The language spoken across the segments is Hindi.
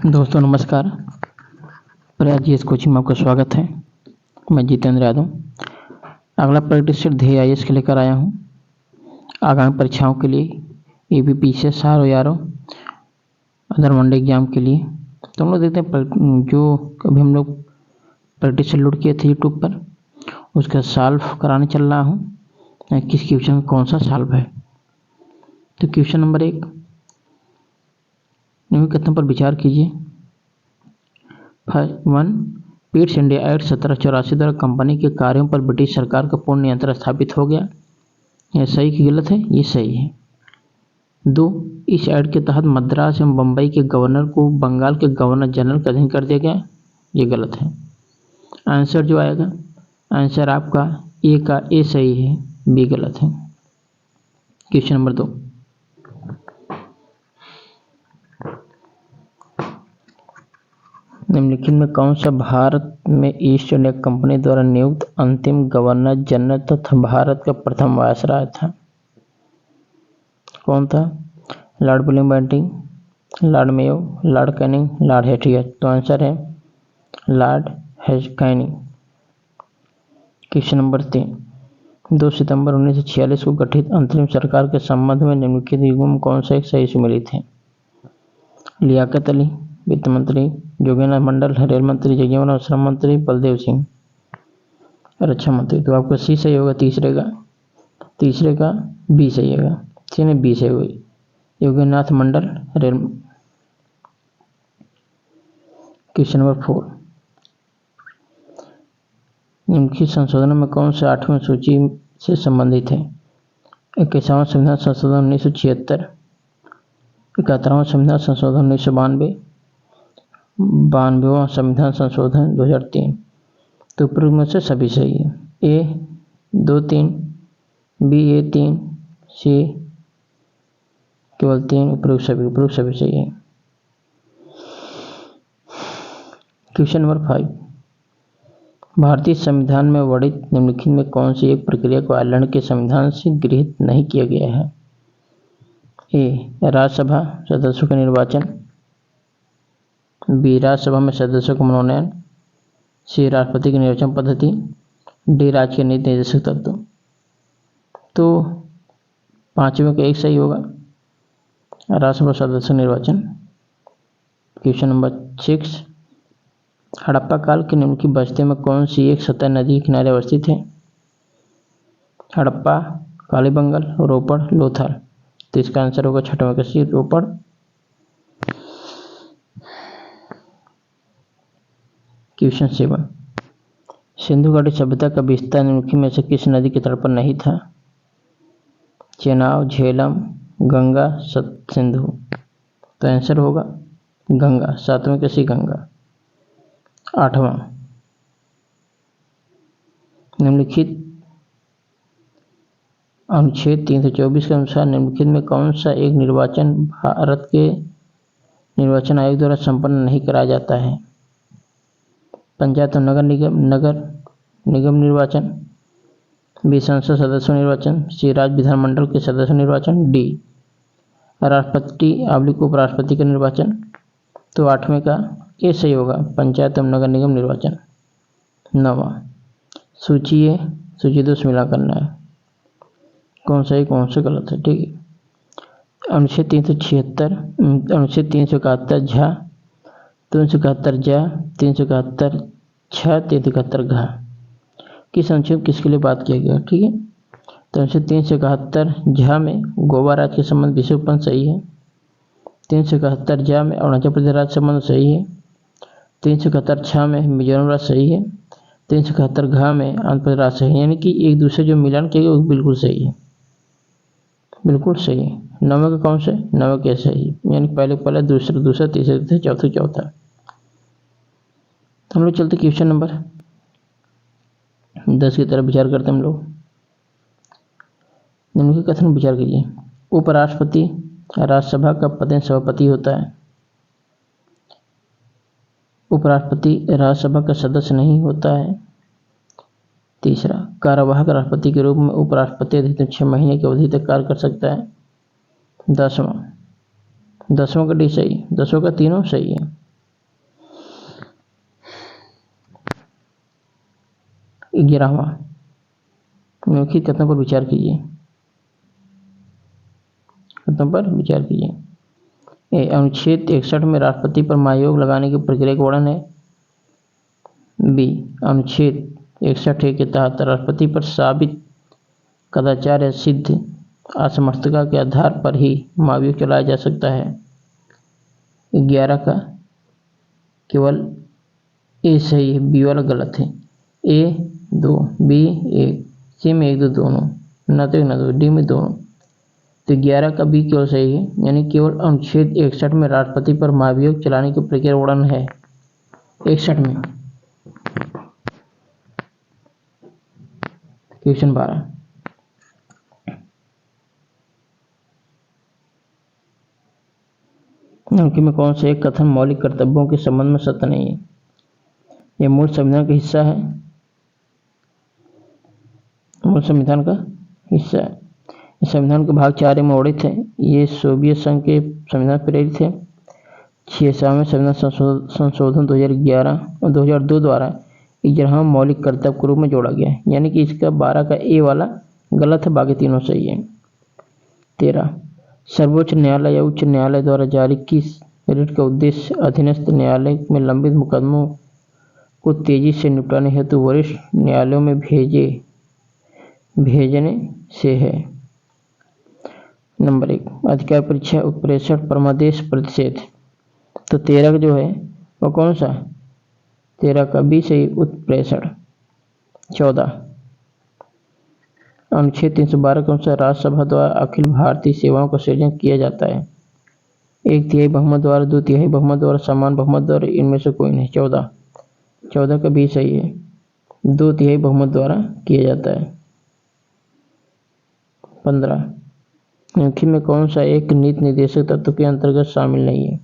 दोस्तों नमस्कार। प्रयास जी इस कोचिंग में आपका स्वागत है। मैं जितेंद्र यादव अगला प्रैक्टिस सेट ध्येय आईएएस के लेकर आया हूँ। आगामी परीक्षाओं के लिए एबीपी से सारो यारो अदर वनडे एग्जाम के लिए तो हम लोग देखते हैं जो अभी हम लोग प्रैक्टिस सेट लोड किए थे यूट्यूब पर उसका सॉल्व कराने चल रहा हूँ। किस क्वेश्चन कौन सा सॉल्व है। तो क्वेश्चन नंबर 1 निम्न कथनों पर विचार कीजिए। 1 पीट्स इंडिया एक्ट 1784 द्वारा कंपनी के कार्यों पर ब्रिटिश सरकार का पूर्ण नियंत्रण स्थापित हो गया। यह सही कि गलत है? ये सही है। 2 इस एक्ट के तहत मद्रास एवं बम्बई के गवर्नर को बंगाल के गवर्नर जनरल का अधीन कर दिया गया। ये गलत है। आंसर जो आएगा आंसर आपका ए का ए सही है, बी गलत है। क्वेश्चन नंबर 2 निम्नलिखित में कौन सा भारत में ईस्ट इंडिया कंपनी द्वारा नियुक्त अंतिम गवर्नर जनरल तथा भारत का प्रथम वायसराय था? कौन था? Lord William Bentinck, Lord Mayo, Lord Canning, Lord हैटियट। तो आंसर है लॉर्ड कैनिंग। क्वेश्चन नंबर 3 2 सितंबर 1946 को गठित अंतरिम सरकार के संबंध में निम्नलिखित युगों में कौन सा एक सही सुमेलित है? लियाकत अली, वित्त मंत्री जोगेंद्र मंडल, रेल मंत्री जगजीवन, श्रम मंत्री बलदेव सिंह, रक्षा मंत्री। तो आपका सी सही होगा। तीसरे का बी सही होगा। सी ने बी सही होगी, योगेंद्रनाथ मंडल रेल। क्वेश्चन नंबर 4 निम्नलिखित संशोधनों में कौन से 8वें सूची से संबंधित है? 21वां संविधान संशोधन 1976, 71वां संविधान संशोधन 1992, 92वां संविधान संशोधन 2003। तो पूर्व में से सभी सही है। ए 2 3, बी ए 3, सी केवल 3, उपरोक्त सभी सही है। क्वेश्चन नंबर 5 भारतीय संविधान में वर्णित निम्नलिखित में कौन सी एक प्रक्रिया को आयरलैंड के संविधान से गृहीत नहीं किया गया है? ए राज्यसभा सदस्यों का निर्वाचन, बी राज्यसभा में सदस्यों का मनोनयन, सी राष्ट्रपति की निर्वाचन पद्धति, डी राज्य के नीति निर्देशक तत्व। तो 5वें का एक सही होगा, राज्यसभा सदस्य निर्वाचन। क्वेश्चन नंबर 6 हड़प्पा काल के निम्नलिखित बस्तियों में कौन सी एक सतह नदी के किनारे अवस्थित है? हड़प्पा, कालीबंगन, रोपड़, लोथल। तो इसका आंसर होगा 6वां का सी रोपड़। क्वेश्चन 7 सिंधु घाटी सभ्यता का विस्तार निम्नलिखित में से किस नदी के तट पर नहीं था? चेनाब, झेलम, गंगा, सिंधु। तो आंसर होगा गंगा। 7वें का सी गंगा। 8वां निम्नलिखित अनुच्छेद 324 के अनुसार निम्नलिखित में कौन सा एक निर्वाचन भारत के निर्वाचन आयोग द्वारा संपन्न नहीं कराया जाता है? पंचायत और नगर निगम निर्वाचन, बी संसद सदस्य निर्वाचन, सी राज्य विधानमंडल के सदस्य निर्वाचन, डी राष्ट्रपति उपराष्ट्रपति का निर्वाचन। तो 8वें का ये सही होगा, पंचायत एवं नगर निगम निर्वाचन। 9वां सूची 2 से मिला करना है, कौन सा ही कौन सा गलत है। ठीक है। अनुच्छेद 376, अनुच्छेद 371 झा, 371 जा, 371 छ, 371 घा किस अनुच्छेद किसके लिए बात किया गया? ठीक है। तो अनुच्छेद 371 झा में गोवा राज्य के संबंध विषय उत्पन्न सही है। 371 जा में अरुणाचल प्रदेश राज्य संबंध सही है। 371 छ में मिजोरम राज्य सही है। 371 घा में आंध्र प्रदेश राज्य सही है। यानी कि एक दूसरे जो मिलान किया गया वो बिल्कुल सही है, बिल्कुल सही है। 9वें का कौन से? 9वें का सही है, यानी पहले दूसरा तीसरा चौथा। हम लोग चलते क्वेश्चन नंबर 10 की तरफ विचार करते हम लोग। निम्नलिखित कथन में विचार कीजिए। उपराष्ट्रपति राज्यसभा का पदेन सभापति होता है। उपराष्ट्रपति राज्यसभा का सदस्य नहीं होता है। तीसरा कार्यवाहक राष्ट्रपति के रूप में उपराष्ट्रपति अधिकतम 6 महीने की अवधि तक कार्य कर सकता है। 10वां का डी सही, 10वां का तीनों सही है। 11वां निम्नलिखित कथनों पर विचार कीजिए। कथनों पर विचार कीजिए। ए अनुच्छेद 61 में राष्ट्रपति पर महाभियोग लगाने की प्रक्रिया का वर्णन है। बी अनुच्छेद 61 के तहत राष्ट्रपति पर साबित कदाचार या सिद्ध असमर्थता के आधार पर ही महाभियोग चलाया जा सकता है। 11 का केवल ए सही है, बी वाला गलत है। ए 2, बी 1, सी में 1 2 दोनों, न तो 1 न तो डी में दोनों। तो 11 का बी केवल सही है, यानी केवल अनुच्छेद 61 में राष्ट्रपति पर महाभियोग चलाने की प्रक्रिया वर्णन है। 61 में। क्वेश्चन 12 निम्नलिखित में कौन सा एक कथन मौलिक कर्तव्यों के संबंध में सत्य नहीं है? यह मूल संविधान का हिस्सा है। मूल संविधान का हिस्सा है। इस संविधान के भाग 4 में वर्णित है। ये सोवियत संघ के संविधान प्रेरित है। 6वें संविधान संशोधन 2011 और 2002 द्वारा 11वां मौलिक कर्तव्य के रूप में जोड़ा गया है, यानी कि इसका 12 का ए वाला गलत है, बाकी तीनों सही है। 13 सर्वोच्च न्यायालय या उच्च न्यायालय द्वारा जारी की रिट का उद्देश्य अधीनस्थ न्यायालय में लंबित मुकदमों को तेजी से निपटाने हेतु वरिष्ठ न्यायालयों में भेजने से है। नंबर 1 अधिकार परीक्षा उत्प्रेषण परमादेश प्रतिषेध। तो 13 का जो है वो कौन सा? 13 का बी सही, उत्प्रेषण। 14 अनुच्छेद 312 के अनुसार राज्यसभा द्वारा अखिल भारतीय सेवाओं का सृजन किया जाता है। 1/3 बहुमत द्वारा, 2/3 बहुमत द्वारा, समान बहुमत द्वारा, इनमें से कोई नहीं। 14 का भी सही है, 2/3 बहुमत द्वारा किया जाता है। 15 निम्नलिखित में कौन सा एक नीति निर्देशक तत्व के अंतर्गत शामिल नहीं है?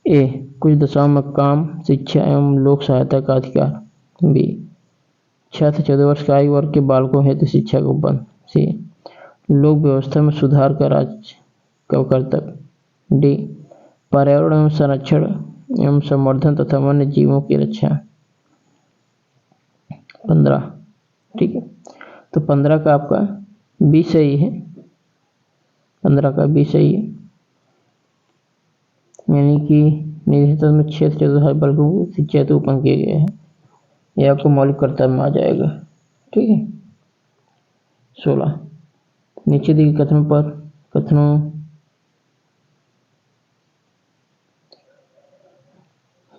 ए कुछ दशाओं में काम, शिक्षा एवं लोक सहायता का अधिकार। बी छात्र 14 वर्ष का आयु वर्ग के बालकों हेतु शिक्षा को बंद। सी लोक व्यवस्था में सुधार का राज्य का कर्तव्य। डी पर्यावरण एवं संरक्षण एवं संवर्धन तथा वन्य जीवों की रक्षा। 15 ठीक है, तो 15 का आपका बी सही है। 15 का बी सही है, यानी कि निर्देश में क्षेत्र 14 बल्कि शिक्षा हेतु उत्पन्न किए गए हैं। यह आपको मौलिक कर्तव्य में आ जाएगा। ठीक है। 16 नीचे दिए कथनों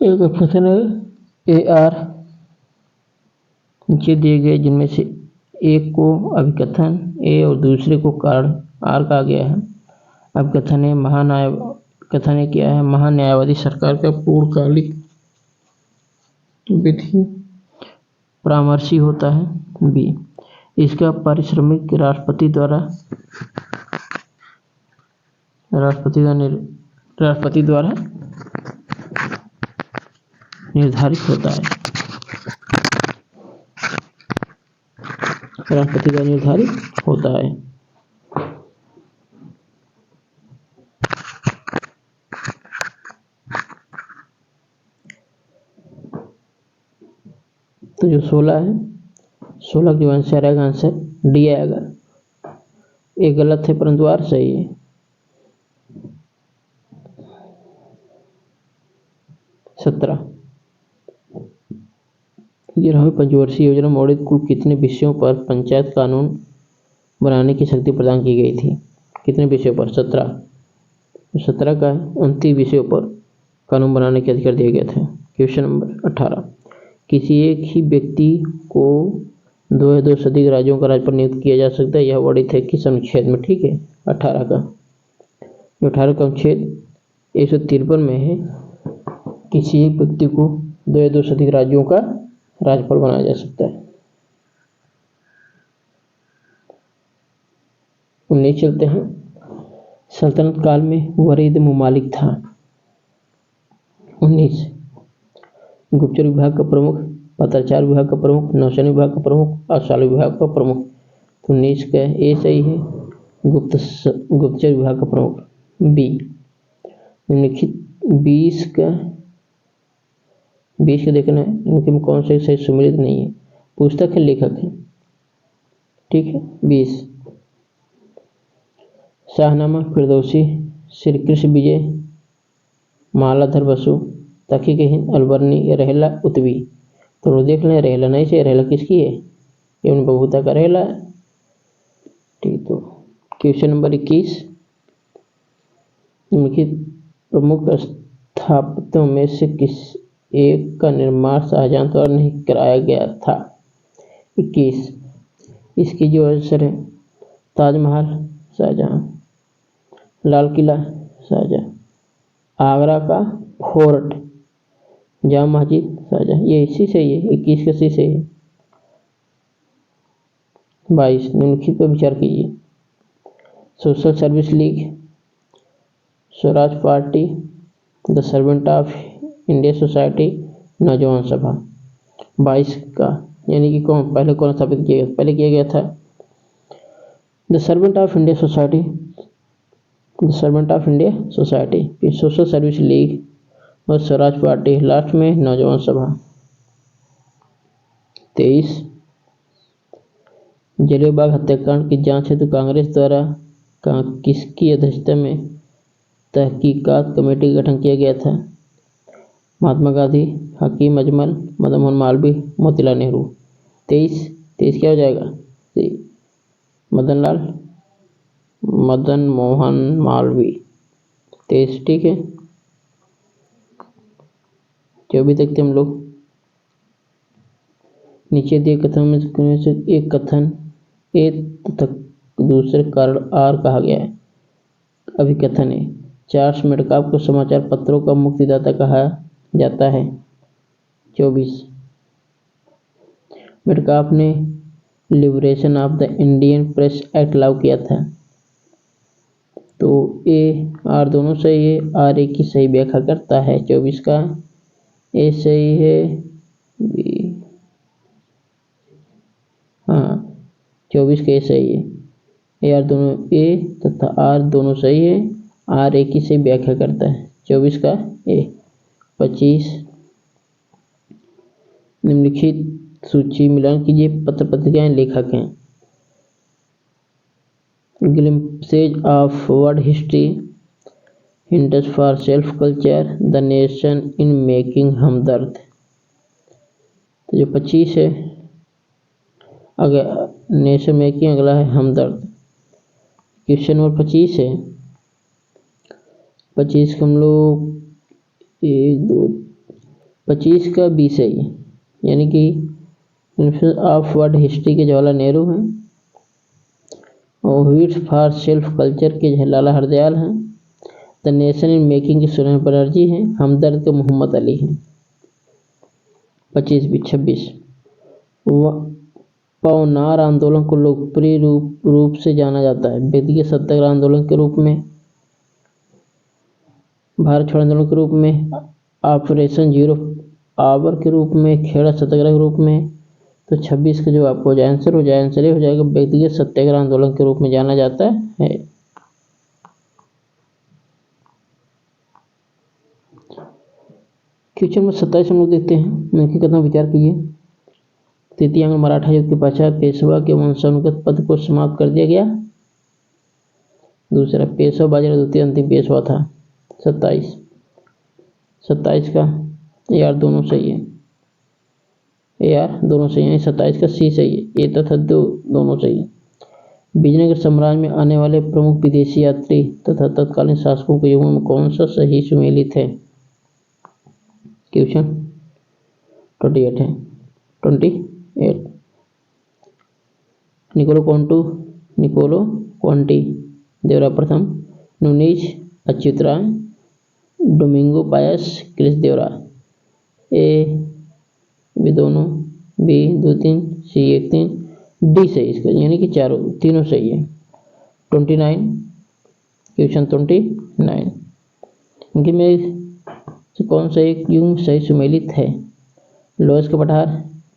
एक कथन ए आर नीचे दिए गए जिनमें से एक को अभिकथन ए और दूसरे को कारण आर कहा गया है। अभिकथन है कथन है क्या है? महान्यायवादी सरकार का पूर्णकालिक विधि परामर्शी होता है। बी इसका पारिश्रमिक राष्ट्रपति द्वारा निर्धारित होता है। राष्ट्रपति द्वारा निर्धारित होता है। तो जो 16 है, 16 जो आंसर आएगा, आंसर डी आएगा। ये गलत है परंतु आर सही है। 17 11वीं पंचवर्षीय योजना में वर्णित कुल कितने विषयों पर पंचायत कानून बनाने की शक्ति प्रदान की गई थी? कितने विषयों पर? 17 का 29 विषयों पर कानून बनाने के अधिकार दिए गए थे। क्वेश्चन नंबर 18 किसी एक ही व्यक्ति को 2 या 2 से अधिक राज्यों का राज्यपाल नियुक्त किया जा सकता है। यह वर्णित है किस अनुच्छेद में? ठीक है, 18 का। 18 का अनुच्छेद 153 में है। किसी एक व्यक्ति को 2 या 2 से अधिक राज्यों का राज्यपाल बनाया जा सकता है। 19 चलते हैं। सल्तनत काल में वरीद मुमालिक था। 19 गुप्तचर विभाग का प्रमुख, पत्राचार विभाग का प्रमुख, नौसेना विभाग का प्रमुख, अश्वालय विभाग का प्रमुख। तो 19 का ए सही है, गुप्तचर विभाग का प्रमुख। बी निम्नलिखित 20 का देखना है, इनके में कौन से सही सुमेलित नहीं है। पुस्तक है, लेखक है। ठीक है। 20 शाहनामा फिरदौसी, श्री कृष्ण विजय, मालाधर बसु, तकी के हिंद, अलबर्नी, रहेला उत्वी। तो देख लें, रहेला नहीं से, रहेला किसकी है? एवं बबूता का रहेला है। ठीक। तो क्वेश्चन नंबर 21, निम्नलिखित प्रमुख स्थापत्यों में से किस एक का निर्माण शाहजहां द्वारा नहीं कराया गया था? 21 इसकी जो आंसर है, ताजमहल शाहजहां, लाल किला शाहजहां, आगरा का फोर्ट, जामा मस्जिद शाहजहां। ये इसी से ही है, 21 का सी से है। 22 निम्नलिखित पर विचार कीजिए। Social service league, Swaraj party, the servant of India society, नौजवान सभा। 22 का यानी कि पहले कौन स्थापित किया गया? पहले किया गया था the servant of India society, the servant of India society, फिर सोशल सर्विस लीग और स्वराज पार्टी, लास्ट में नौजवान सभा। 23 जलियांवाला बाग हत्याकांड की जांच हेतु कांग्रेस द्वारा किसकी अध्यक्षता में तहकीकात कमेटी का गठन किया गया था? महात्मा गांधी, हकीम अजमल, मदन मोहन मालवीय, मोतीलाल नेहरू। 23 क्या हो जाएगा? मदन मोहन मालवीय। 23 ठीक है। 24 देखते हम लोग। नीचे दिए कथन में से एक कथन ए तथा दूसरे कारण आर कहा गया है। अभिकथन है, चार्ल्स मेडकाफ को समाचार पत्रों का मुक्तिदाता कहा जाता है। 24 मेडकाफ ने liberation of the Indian press act लागू किया था। तो ए आर दोनों सही है, आर ए की सही व्याख्या करता है। 24 का ए सही है, बी हाँ 24 का ए सही है। ए आर दोनों ए तथा आर दोनों सही है, आर ए की सही व्याख्या करता है। 24 का ए। 25 निम्नलिखित सूची मिलान कीजिए। पत्र पत्रिकाएं, लेखक हैं। Glimpses of world history, hints for self culture, the nation in making, Hamdard. तो जो 25 है, अगर नेशन मेकिंग, अगला है हमदर्द। क्वेश्चन नंबर 25 है। 25 का हम लोग 1 2 25 का बी सही है, यानी कि ऑफ वर्ल्ड हिस्ट्री के जवाहरलाल नेहरू हैं और हिट्स फॉर सेल्फ कल्चर के लाला हरदयाल हैं। द नेशन इन मेकिंग के सोरेन बनर्जी हैं। हमदर्द के मोहम्मद अली हैं। 25 भी। 26 पवनार आंदोलन को लोकप्रिय रूप से जाना जाता है। व्यक्तिगत सत्याग्रह आंदोलन के रूप में, भारत छोड़ो आंदोलन के रूप में, ऑपरेशन जीरो आवर के रूप में, खेड़ा सत्याग्रह के रूप में। तो 26 का जो आपको आंसर हो जाएगा, व्यक्तिगत सत्याग्रह आंदोलन के रूप में जाना जाता है। क्वेश्चन नंबर 27 हम लोग देखते हैं। निम्नलिखित कथनों पर विचार कीजिए। तृतीयांग मराठा युद्ध के पश्चात पेशवा के वंशानुगत पद को समाप्त कर दिया गया। दूसरा, पेशवा बाजीराव द्वितीय अंतिम पेशवा था। 27 का ए आर दोनों सही है। ए आर दोनों सही है। 27 का सी सही है। ए तथा दो दोनों सही है। विजयनगर साम्राज्य में आने वाले प्रमुख विदेशी यात्री तथा तत्कालीन शासकों के युगों में कौन सा सही सुमेलित है? क्वेश्चन 28 है। 28 निकोलो क्वांटी, देवरा प्रथम, Nuniz, Achyuta Raya, Domingo Paes, क्रिस देवरा। ए बी दोनों, बी 2 3, सी 1 3, डी सही इसका, यानी कि तीनों सही है। 29 क्वेश्चन 29 इनके में से कौन सा एक युग सही सुमेलित है? लोयस का पठार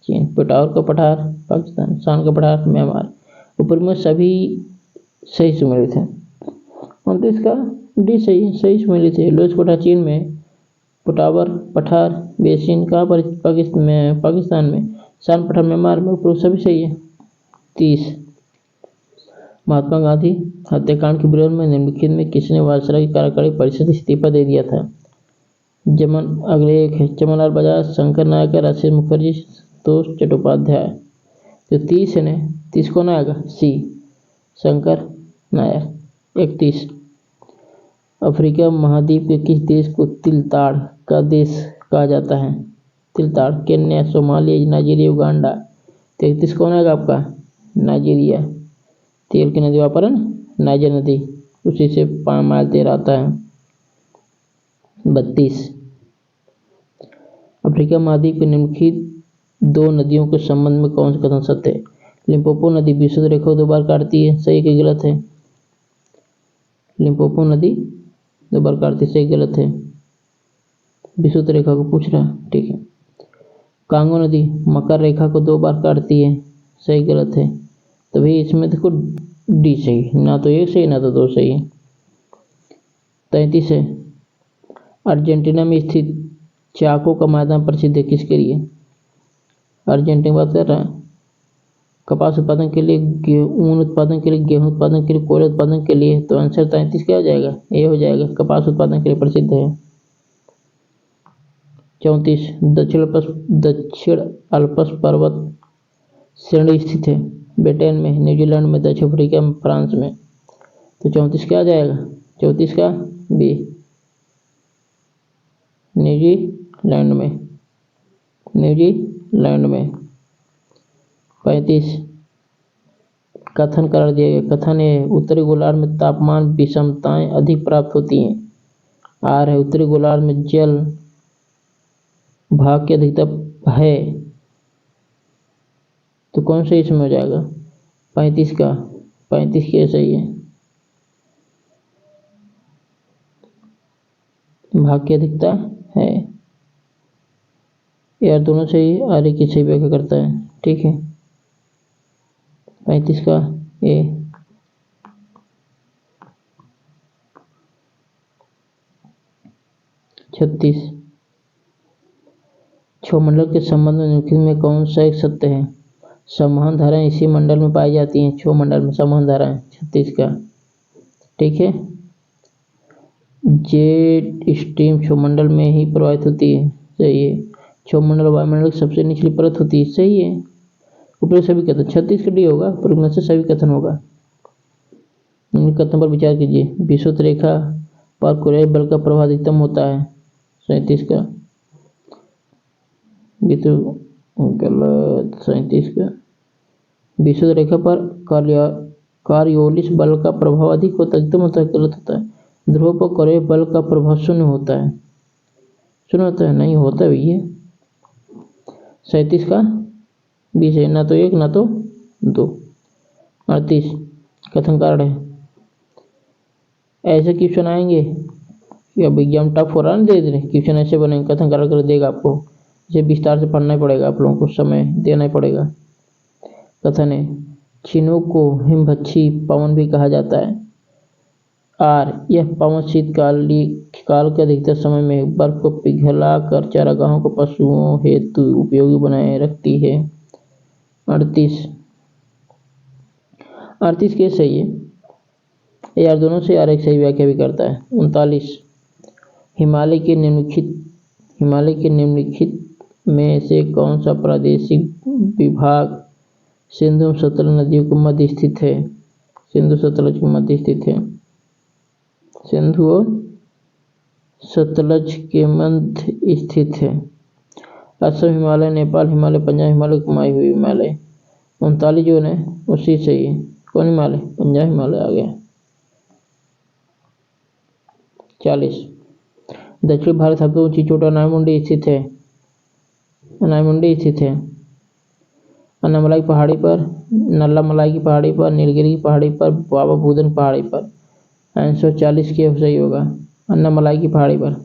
चीन, पिटावर का पठार पाकिस्तान, शान का पठार म्यांमार। ऊपर में सभी सही सुमेलित है और तो इसका डी सही सुमेलित है। लोयस का पठार चीन में, पिटावर पठार बेसिन कहाँ पर? पाकिस्तान में, शान पठान म्यांमार में, उपरोक्त सभी सही है। 30 महात्मा गांधी हत्याकांड के विरोध में निम्नलिखित में किसने वायसराय की कार्यकारी परिषद से इस्तीफा दे दिया था? अगले एक है चमनलाल बजाज, शंकर नायक, राजेश मुखर्जी, संतोष चट्टोपाध्याय। तो 30 है ना, 30 कौन आएगा? सी, शंकर नायक। 31 अफ्रीका महाद्वीप के किस देश को तिलताड़ का देश कहा जाता है? तिलताड़, केन्या, सोमालिया, नाइजीरिया, उगांडा। 33 कौन आएगा आपका? नाइजीरिया। तेल की नदी वहाँ पर है ना, नाइजर नदी, उसी से माल तेल आता है। 32 अफ्रीका महाद्वीप के निम्नलिखित दो नदियों के संबंध में कौन सा कथन सत्य है? लिम्पोपो नदी विशुद्ध रेखा को 2 बार काटती है, सही कि गलत है? लिम्पोपो नदी 2 बार काटती, सही गलत है? विशुद्ध रेखा को पूछ रहा है, ठीक है। कांगो नदी मकर रेखा को 2 बार काटती है, सही गलत है? तभी इसमें देखो डी सही, ना तो 1 सही ना तो 2 सही है। 33 है अर्जेंटीना में स्थित चाको का मैदान प्रसिद्ध है किसके लिए? अर्जेंटीना बात कर रहा है। कपास उत्पादन के लिए, ऊन उत्पादन के लिए, गेहूं उत्पादन के लिए, कोयला उत्पादन के लिए। तो आंसर 33 क्या हो जाएगा? ये हो जाएगा, कपास उत्पादन के लिए प्रसिद्ध है। 34 दक्षिण अल्प्स पर्वत श्रेणी स्थित है ब्रिटेन में, न्यूजीलैंड में, दक्षिण अफ्रीका में, फ्रांस में। तो 34 क्या आ जाएगा? 34 का बी, न्यूजीलैंड में, न्यूजीलैंड में। 35 कथन कर दिया गया, कथन है उत्तरी गोलार्ध में तापमान विषमताएं अधिक प्राप्त होती हैं। आर है उत्तरी गोलार्ध में जल भाग की अधिकता है। तो कौन सा इसमें हो जाएगा? 35 का, 35 क्या सही है? भाग की अधिकता है, यार दोनों सही, आर की सही व्याख्या करता है, ठीक है। 35 का ए। 36 क्षोमंडल के संबंध में निम्नलिखित में कौन सा एक सत्य है? संवहन धाराएं इसी मंडल में पाई जाती हैं, क्षोमंडल में संवहन धाराएं। 36 का, ठीक है। जेट स्ट्रीम क्षोमंडल में ही प्रवाहित होती है, सही है। क्षोमंडल वायुमंडल की सबसे निचली परत होती है, सही है। ऊपर सभी कथन 36 का डी होगा, ऊपर से सभी कथन होगा। कथन पर विचार कीजिए। विषुवत रेखा पर कोरियाई बल का प्रभाव अधिकतम होता है। 37 का, ये तो गलत। 37 का विषुवत रेखा पर कॉरियोलिस बल का प्रभाव अधिक होता है, अधिकतम होता है, गलत होता है। ध्रुव पर कोरियाई बल का प्रभाव शून्य होता है, शून्य होता है, नहीं होता है भैया। 37 का 20 है, ना तो 1 ना तो 2। 38 कथन कारण है। ऐसे क्वेश्चन आएंगे या एग्जाम टफ हो रहा है, धीरे धीरे क्वेश्चन ऐसे बनेंगे, कथन कारण कर देगा आपको, इसे विस्तार से पढ़ना ही पड़ेगा, आप लोगों को समय देना ही पड़ेगा। कथन है चिनोक को हिमभक्षी पवन भी कहा जाता है। आर यह पवन शीतकाल के अधिकतर समय में बर्फ को पिघला कर चारागाहों को पशुओं हेतु उपयोगी बनाए रखती है। 38 के सही है यार, दोनों से यार एक सही व्याख्या भी करता है। 39 हिमालय के निम्नलिखित में से कौन सा प्रादेशिक विभाग सिंधु सतलज नदियों के मध्य स्थित है? सिंधु सतलज के मध्य स्थित है, सिंधु और सतलज के मध्य स्थित है। असम हिमालय, नेपाल हिमालय, पंजाब हिमालय, कुमाई हुई हिमालय। 39 जो है उसी सही है। कौन हिमालय? पंजाब हिमालय आ गया। 40 दक्षिण भारत सबसे ऊंची चोटी अनायमुंडी स्थित है। अनायमुंडी स्थित है अन्नामलाई पहाड़ी पर, नल्लामलाई की पहाड़ी पर, नीलगिरी की पहाड़ी पर, बाबा बुदन पहाड़ी पर। 140 के सही होगा, अन्नामलाई की पहाड़ी पर।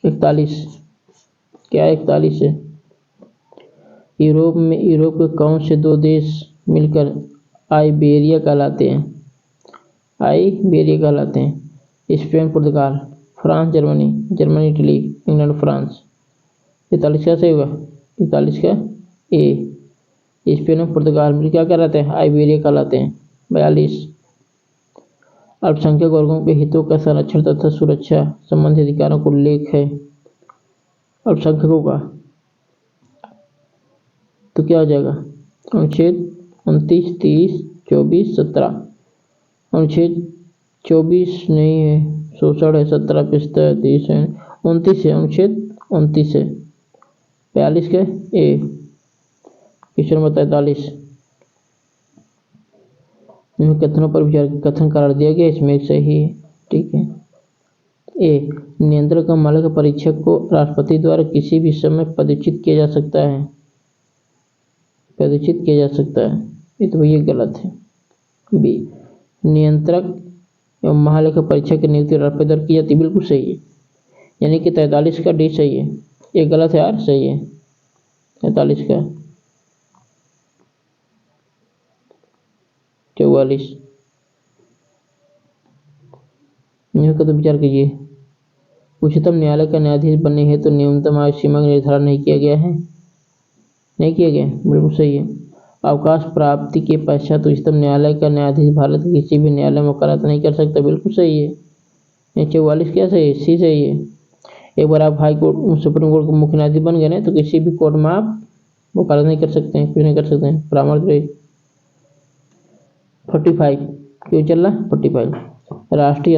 41 क्या? 41 है यूरोप के कौन से 2 देश मिलकर आइबेरिया कहलाते हैं? आइबेरिया कहलाते हैं। Spain Portugal, France Germany, Germany Italy, England France. 43 का सही होगा, 41 का ए। स्पेन और पुर्तगाल मिलकर क्या कहलाते हैं? आइबेरिया कहलाते हैं। 42। अल्पसंख्यक वर्गों के हितों का संरक्षण तथा सुरक्षा संबंधी अधिकारों का उल्लेख है अल्पसंख्यकों का, तो क्या हो जाएगा? अनुच्छेद 29, 30, 24, 17। अनुच्छेद 24 नहीं है, 66 है, 17, 75, 30 है, 29 है, अनुच्छेद 29 है। 42 के ए। Question number 43। कथनों पर विचार कथन करार दिया गया, इसमें एक सही है। ठीक है। ए। नियंत्रक का मालिक परीक्षक को राष्ट्रपति द्वारा किसी भी समय पदच्युत किया जा सकता है। पदच्युत किया जा सकता है, ये तो ये गलत है। बी। नियंत्रक एवं महालेखा परीक्षक की नियुक्ति राष्ट्रपति द्वारा की जाती है, बिल्कुल सही है। यानी कि 43 का डी सही है। ये गलत है यार, सही है 43 का। 44। यह का तो विचार कीजिए। उच्चतम न्यायालय का न्यायाधीश बनने हेतु तो न्यूनतम आयु सीमा का निर्धारण नहीं किया गया है। नहीं किया गया, बिल्कुल सही है। अवकाश प्राप्ति के पश्चात उच्चतम न्यायालय का न्यायाधीश भारत के किसी भी न्यायालय में वकालत नहीं कर सकता, बिल्कुल सही है। 44 क्या सही है? सी सही है। एक बार आप हाई कोर्ट सुप्रीम कोर्ट के मुख्य न्यायाधीश बन गए ना, तो किसी भी कोर्ट में आप वकालत नहीं कर सकते हैं, कुछ नहीं कर सकते हैं, परामर्श रहे। 45 क्यों चल रहा? 45 राष्ट्रीय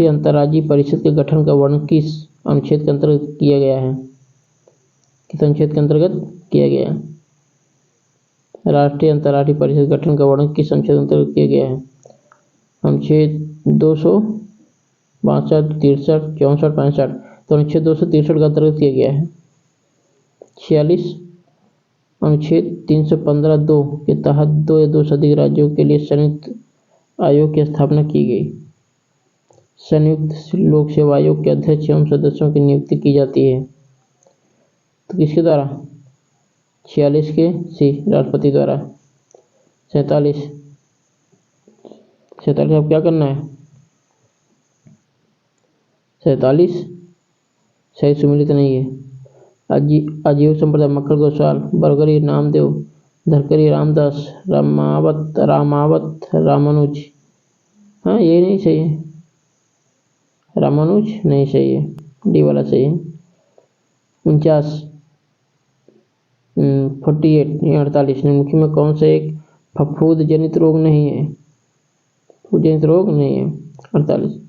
अंतर्राज्यीय परिषद के गठन का वर्णन किस अनुच्छेद के अंतर्गत किया गया है? किस अनुच्छेद के अंतर्गत किया गया है? राष्ट्रीय अंतर्राष्ट्रीय परिषद गठन का वर्णन किस अनुच्छेद के अंतर्गत किया गया है? अनुच्छेद 262, 63, 64, 65। तो अनुच्छेद 263 का अंतर्गत किया गया है। 46 अनुच्छेद 315(2) के तहत 2 या 2 से अधिक राज्यों के लिए संयुक्त आयोग की स्थापना की गई। संयुक्त लोक सेवा आयोग के अध्यक्ष एवं सदस्यों की नियुक्ति की जाती है, तो किसके द्वारा? 46 के सी, राष्ट्रपति द्वारा। 47 अब क्या करना है? 47 सही सुमिलित नहीं है। आजीव संप्रदाय मक्खल गोस्वाल, बरगरी नामदेव, धरकरी रामदास, रामावत रामानुज। हाँ, ये नहीं सही है। रामानुज नहीं सही है, डी वाला सही है। 49 48 निम्नलिखित में कौन सा एक फफूंद जनित रोग नहीं है? फफूंद जनित रोग नहीं है। 48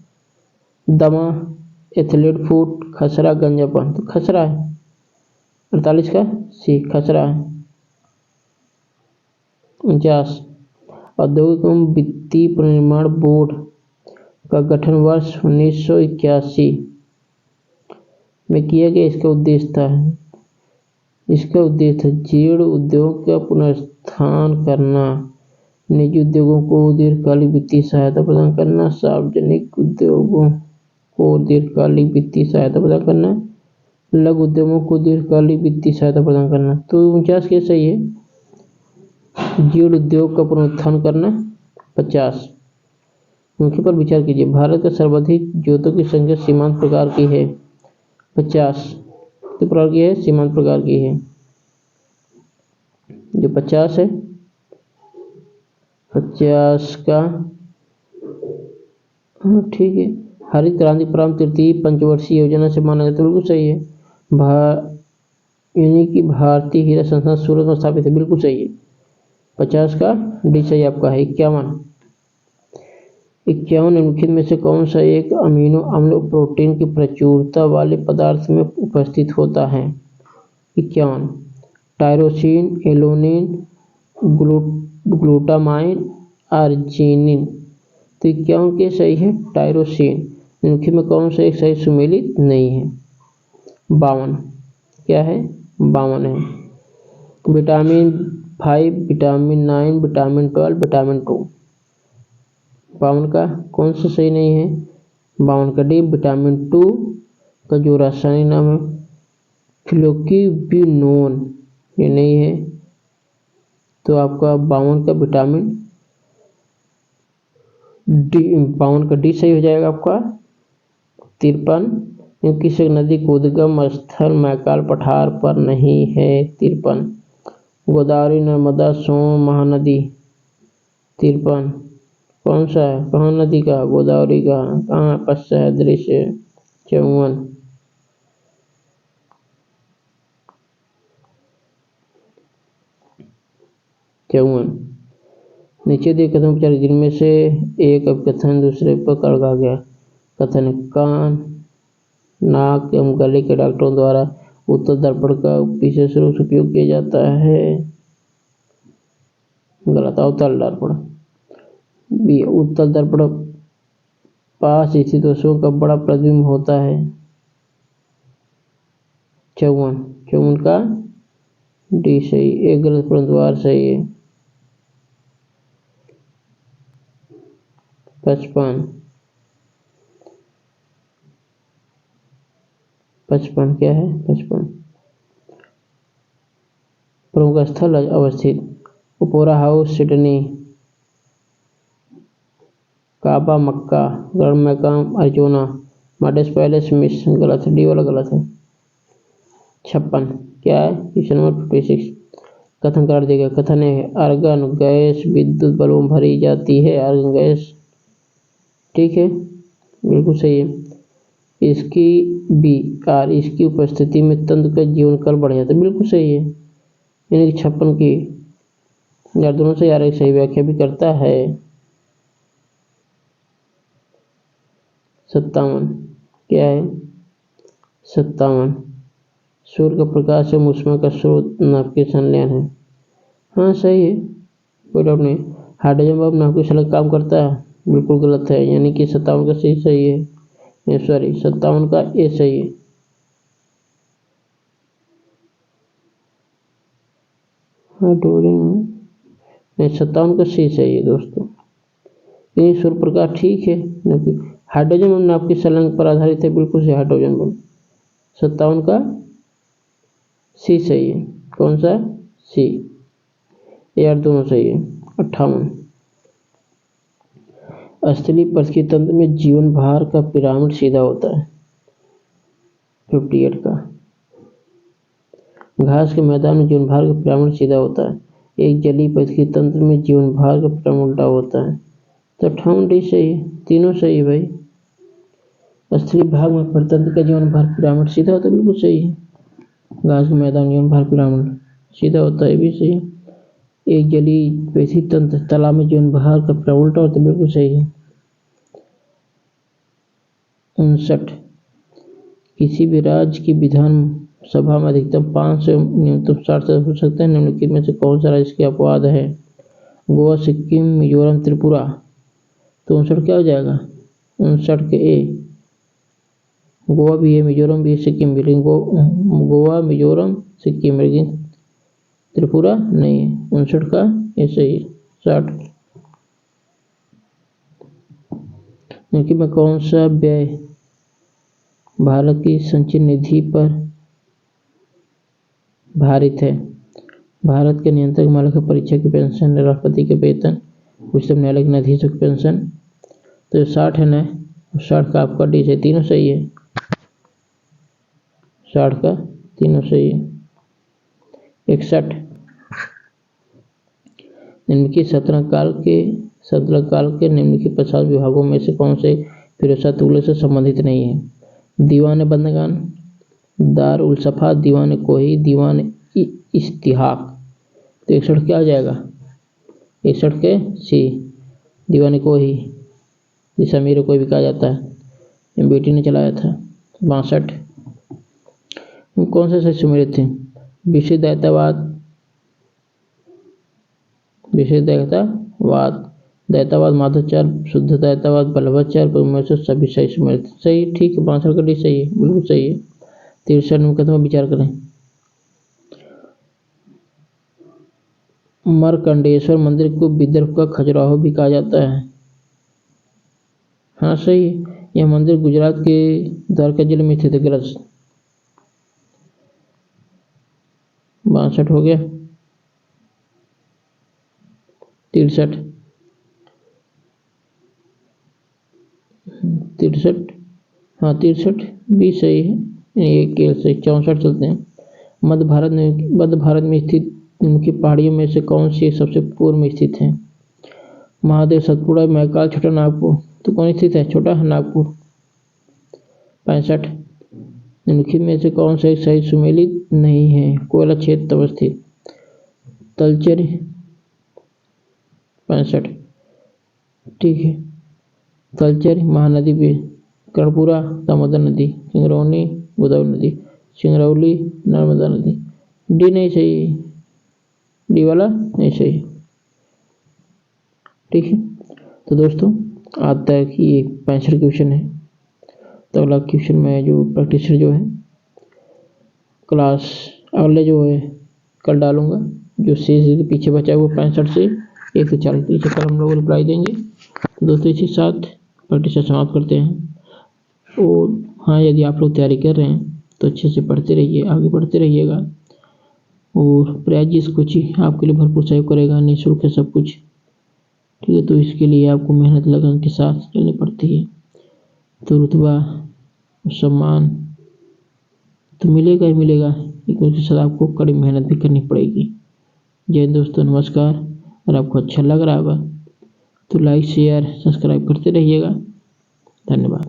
दमा, एथलीट फूट, खसरा, गंजापन। तो खसरा है। 48 का सी, खसरा है। 49 औद्योगिक एवं वित्तीय पुनर्निर्माण बोर्ड का गठन वर्ष 1981 में किया गया। इसका उद्देश्य था जीर्ण उद्योग का पुनरुत्थान करना, निजी उद्योगों को दीर्घकालिक वित्तीय सहायता प्रदान करना, सार्वजनिक उद्योगों को दीर्घकालिक वित्तीय सहायता प्रदान करना, लघु उद्यमों को दीर्घकालिक वित्तीय सहायता प्रदान करना। तो 49 क्या सही है? जीर्ण उद्योग का पुनरुत्थान करना। 50 मुख्य पर विचार कीजिए। भारत का सर्वाधिक ज्योतों की संख्या सीमांत प्रकार की है। 50 तो प्रकार की है, सीमांत प्रकार की है। जो 50 है, 50 का ठीक है। हरित क्रांति प्रारंभ तृतीय पंचवर्षीय योजना से माना जाता है, बिल्कुल सही है। यानी कि भारतीय हीरा संस्थान सूरत में स्थापित है, बिल्कुल सही है। 50 का डी सही आपका है। 51 निम्नलिखित में से कौन सा एक अमीनो अम्ल प्रोटीन की प्रचुरता वाले पदार्थ में उपस्थित होता है? 51 टायरोसिन, एलोनिन, ग्लूटामाइन, अर्जिनिन। तो 51 के सही है टायरोसिन। निम्नलिखित में कौन सा एक सही सुमेलित नहीं है? 52 क्या है? 52 है। Vitamin 5, vitamin 9, vitamin 12, vitamin 2। 52 का कौन सा सही नहीं है? 52 का डी, विटामिन 2 का जो रासायनिक नाम है फ्लोक्यूबिनोन, ये नहीं है। तो आपका 52 का विटामिन डी, 52 का डी सही हो जाएगा आपका। 53 क्योंकि किसी नदी का उद्गम स्थल मैकाल पठार पर नहीं है। 53 गोदावरी, नर्मदा, सोन, महानदी। 53 कौन सा है? कहाँ नदी का? गोदावरी का। कहाँ? पश्चा है दृश्य। 54 नीचे दिए कथन विचार जिनमें से एक कथन दूसरे पर कड़का गया। कथन: कान, नाक एवं गले के डॉक्टरों द्वारा उत्तल दर्पण का विशेष रूप से उपयोग किया जाता है। गलत। अवतल दर्पण। उत्तल दर्पण पास स्थित वस्तुओं का बड़ा प्रतिबिंब होता है। 54 का डी सही। एक गलत परंतु आर सही है। 55 क्या है? 55 प्रमुख स्थल अवस्थित: ओपेरा हाउस सिडनी, काबा मक्का, ग्रैंड मैकाम अरिजोना, मॉडेस पैलेस मिस्र। गलत है, डी वाला गलत है। 56 क्या है? क्वेश्चन नंबर 56 कथन कर देगा। कथन है आर्गन गैस विद्युत बल्ब में भरी जाती है। आर्गन गैस ठीक है, बिल्कुल सही है। इसकी इसकी उपस्थिति में तंत्र का जीवन काल बढ़ जाता है। बिल्कुल सही है। यानी कि 56 की यार दोनों से यार एक सही व्याख्या भी करता है। 57 क्या है? 57 सूर्य का प्रकाश एवं ऊष्मा का स्रोत नाभ के संलयन है। हाँ सही है, कोई डाउट नहीं। हाइड्रोजन बम नाभ के संलयन काम करता है। बिल्कुल गलत है, यानी कि 57 का सही है। सॉरी 57 का ए सही है। हाइड्रोजन नहीं, 57 का सी सही है दोस्तों। ये सूर्य प्रकाश ठीक है, हाइड्रोजन बम नाभ के संलयन पर आधारित है। बिल्कुल सही, हाइड्रोजन बम। 57 का सी सही है। कौन सा? सी। यार दोनों सही है। 58 स्थलीय परिस्थिति तंत्र में जीवन भार का पिरामिड सीधा होता है। 58 का घास के मैदान में जीवन भार का पिरामिड सीधा होता है। एक जलीय परिस्थिति तंत्र में जीवन भार का पिरामिड उल्टा होता है। तो 58 डी सही है। तीनों सही है भाई। स्थलीय भाग में प्रतंत्र का जीवन भार पिरामिड सीधा होता है। बिल्कुल सही है। घास के मैदान जीवन भार पिरामिड सीधा होता है, भी सही है। एक जलीय परिस्थिति तंत्र तालाब में जीवन भार का पिरामिड उल्टा होता है। बिल्कुल सही है। 59 किसी भी राज्य की विधान सभा में अधिकतम 5 से न्यूनतम 60 सदस्य हो सकते हैं। निम्नलिखित में से कौन सा राज्य इसके अपवाद है? गोवा, सिक्किम, मिजोरम, त्रिपुरा। तो 59 क्या हो जाएगा? 59 के ए। गोवा भी है, मिजोरम भी है, सिक्किम भी, लेकिन गोवा, मिजोरम, सिक्किम, लेकिन त्रिपुरा नहीं है। 59 का ये सही है। 60 निम्नलिखित में कौन सा व्यय भारत की संचयी निधि पर भारित है? भारत के नियंत्रक मालिक की परीक्षा की पेंशन, राष्ट्रपति के वेतन, उच्चतम न्यायालय के न्यायाधीशों की पेंशन। तो 60 है ना, 60 का आपका डी से तीनों सही है। 60 का तीनों सही है। 61 निम्नलिखित सल्तनत काल के निम्नलिखित 50 विभागों में से कौन से फिरोज शाह तुगलक से संबंधित नहीं है? दीवान बंदगान, दार उल सफा, दीवान कोही, दीवान इश्तिहाक। तो 61 क्या हो जाएगा? 61 के सी, दीवान कोही, जिसे अमीर कोई भी कहा जाता है, बेटी ने चलाया था। 62 कौन से सही सुमेलित थे? विशेष दैतावाद, माधवाचार्य, शुद्ध दैतावाद, बल्लभाचार्य, परमेश्वर, सभी सही सुमेलित। सही, ठीक है। 62 का डी सही है, बिल्कुल सही है। 63 मुकदमा विचार करें। मार्कंडेश्वर मंदिर को विदर्भ का खजुराहो भी कहा जाता है। हाँ सही है। यह मंदिर गुजरात के द्वारका जिले में स्थित है। गलत। 62 हो गया। 63 हाँ 63 भी सही है। एक से 64 चलते हैं। मध्य भारत में स्थित निम्नलिखित पहाड़ियों में से कौन सी सबसे पूर्व में स्थित है? महादेव, सतपुड़ा, महाकाल, छोटा नागपुर। तो कौन स्थित है? छोटा नागपुर। 65 निम्नलिखित में से कौन सा सही सुमेलित नहीं है? कोयला क्षेत्र अवस्थित तलचर। 65 ठीक है। तलचर महानदी पे कर्णपुरा दामोदर नदी, सिंगरौली गोदावरी नदी, सिंगरौली नर्मदा नदी। डी नहीं सही, डी वाला नहीं सही। ठीक है, तो दोस्तों आज तक ये 65 क्वेश्चन है। तो अगला क्वेश्चन में जो प्रैक्टिसर जो है क्लास अगले जो है कल डालूंगा। जो शेष पीछे बचा है वो 65 से 140 पीछे कल हम लोग रिप्लाई देंगे। तो दोस्तों इसी साथ प्रैक्टिस समाप्त करते हैं। और हाँ, यदि आप लोग तैयारी कर रहे हैं तो अच्छे से पढ़ते रहिए, आगे बढ़ते रहिएगा। और प्रयास कोचिंग आपके लिए भरपूर सहयोग करेगा, निःशुल्क है सब कुछ। ठीक है, तो इसके लिए आपको मेहनत लगन के साथ चलनी पड़ती है। तो रुतबा सम्मान तो मिलेगा ही मिलेगा, लेकिन उसके साथ आपको कड़ी मेहनत भी करनी पड़ेगी। जय हिंद दोस्तों, नमस्कार। अगर आपको अच्छा लग रहा होगा तो लाइक शेयर सब्सक्राइब करते रहिएगा। धन्यवाद।